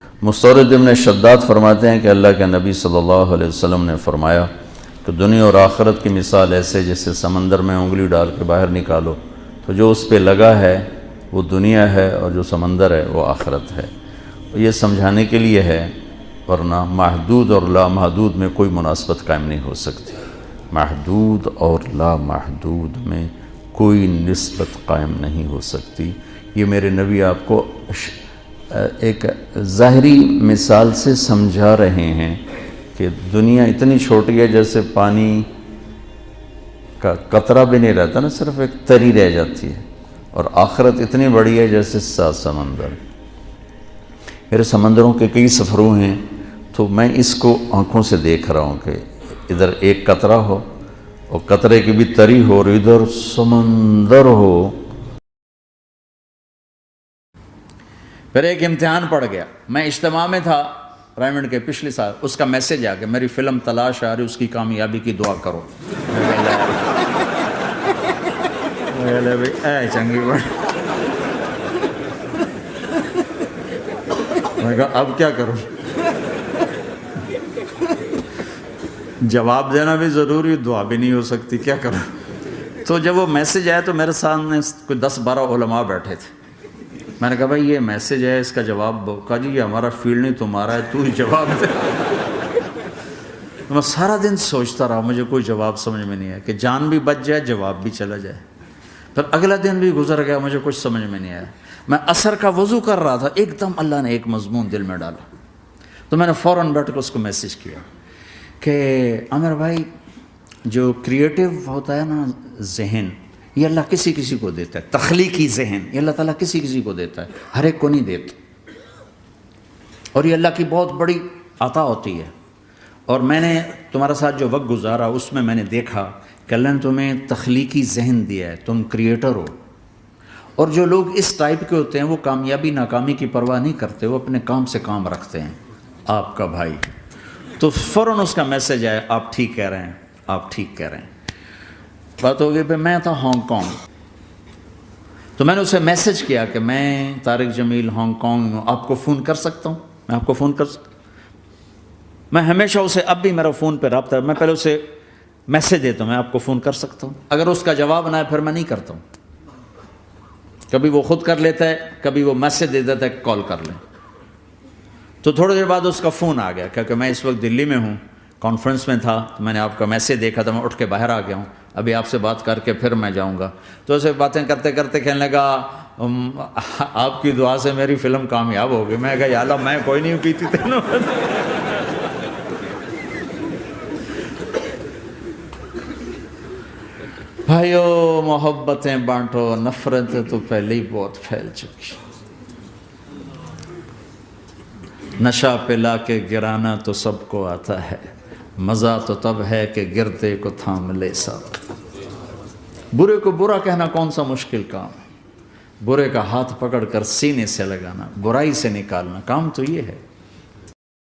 مستورد ابن شداد فرماتے ہیں کہ اللہ کے نبی صلی اللہ علیہ وسلم نے فرمایا کہ دنیا اور آخرت کی مثال ایسے جیسے سمندر میں انگلی ڈال کے باہر نکالو تو جو اس پہ لگا ہے وہ دنیا ہے اور جو سمندر ہے وہ آخرت ہے. یہ سمجھانے کے لیے ہے، ورنہ محدود اور لامحدود میں کوئی مناسبت قائم نہیں ہو سکتی. محدود اور لامحدود میں کوئی نسبت قائم نہیں ہو سکتی. یہ میرے نبی آپ کو ایک ظاہری مثال سے سمجھا رہے ہیں کہ دنیا اتنی چھوٹی ہے جیسے پانی کا قطرہ بھی نہیں رہتا نا، صرف ایک تری رہ جاتی ہے، اور آخرت اتنی بڑی ہے جیسے 7 سمندر. میرے سمندروں کے کئی سفروں ہیں تو میں اس کو آنکھوں سے دیکھ رہا ہوں کہ ادھر ایک قطرہ ہو اور قطرے کی بھی تری ہو اور ادھر سمندر ہو. پھر ایک امتحان پڑ گیا. میں اجتماع میں تھا رائمنڈ کے پچھلے سال، اس کا میسیج آ گیا میری فلم تلاش آ رہی، اس کی کامیابی کی دعا کرو. چنگی بڑھ، میں کہا اب کیا کروں؟ جواب دینا بھی ضروری، دعا بھی نہیں ہو سکتی، کیا کروں؟ تو جب وہ میسیج آیا تو میرے سامنے کوئی 10-12 علماء بیٹھے تھے. میں نے کہا بھائی یہ میسیج ہے، اس کا جواب دو. کہا جی یہ ہمارا فیلڈ نہیں تمہارا ہے، تو ہی جواب دے. میں سارا دن سوچتا رہا، مجھے کوئی جواب سمجھ میں نہیں آیا کہ جان بھی بچ جائے جواب بھی چلا جائے. پھر اگلا دن بھی گزر گیا، مجھے کچھ سمجھ میں نہیں آیا. میں عصر کا وضو کر رہا تھا، ایک دم اللہ نے ایک مضمون دل میں ڈالا. تو میں نے فوراً بیٹھ کے اس کو میسیج کیا کہ عامر بھائی جو کریٹیو ہوتا ہے نا ذہن، یہ اللہ کسی کسی کو دیتا ہے. تخلیقی ذہن یہ اللہ تعالیٰ کسی کسی کو دیتا ہے، ہر ایک کو نہیں دیتا، اور یہ اللہ کی بہت بڑی عطا ہوتی ہے. اور میں نے تمہارے ساتھ جو وقت گزارا اس میں نے دیکھا کہ اللہ نے تمہیں تخلیقی ذہن دیا ہے، تم کریٹر ہو. اور جو لوگ اس ٹائپ کے ہوتے ہیں وہ کامیابی ناکامی کی پرواہ نہیں کرتے، وہ اپنے کام سے کام رکھتے ہیں. آپ کا بھائی تو فوراً اس کا میسیج آیا، آپ ٹھیک کہہ رہے ہیں، آپ ٹھیک کہہ رہے ہیں. بات ہو گئی پہ میں تھا ہانگ کانگ، تو میں نے اسے میسیج کیا کہ میں طارق جمیل ہانگ کانگ میں آپ کو فون کر سکتا ہوں، میں آپ کو فون کر سکتا ہوں. میں ہمیشہ اسے، اب بھی میرا فون پہ رابطہ ہے، میں پہلے اسے میسیج دیتا ہوں میں آپ کو فون کر سکتا ہوں. اگر اس کا جواب نہ ہے پھر میں نہیں کرتا ہوں. کبھی وہ خود کر لیتا ہے، کبھی وہ میسیج دے دیتا ہے کال کر لیں. تو تھوڑی دیر بعد اس کا فون آ گیا کیونکہ میں اس وقت دلی میں ہوں، کانفرنس میں تھا. تو میں نے آپ کا میسیج دیکھا تو میں اٹھ کے باہر آ گیا ہوں، ابھی آپ سے بات کر کے پھر میں جاؤں گا. تو اسے باتیں کرتے کرتے کہنے لگا آپ کی دعا سے میری فلم کامیاب ہو گئی. میں کہا یا اللہ میں کوئی نہیں کیتی تینوں. بھائیو محبتیں بانٹو، نفرتیں تو پہلے ہی بہت پھیل چکی. نشہ پلا کے گرانا تو سب کو آتا ہے، مزہ تو تب ہے کہ گرتے کو تھام لے سب. برے کو برا کہنا کون سا مشکل کام ہے؟ برے کا ہاتھ پکڑ کر سینے سے لگانا، برائی سے نکالنا، کام تو یہ ہے.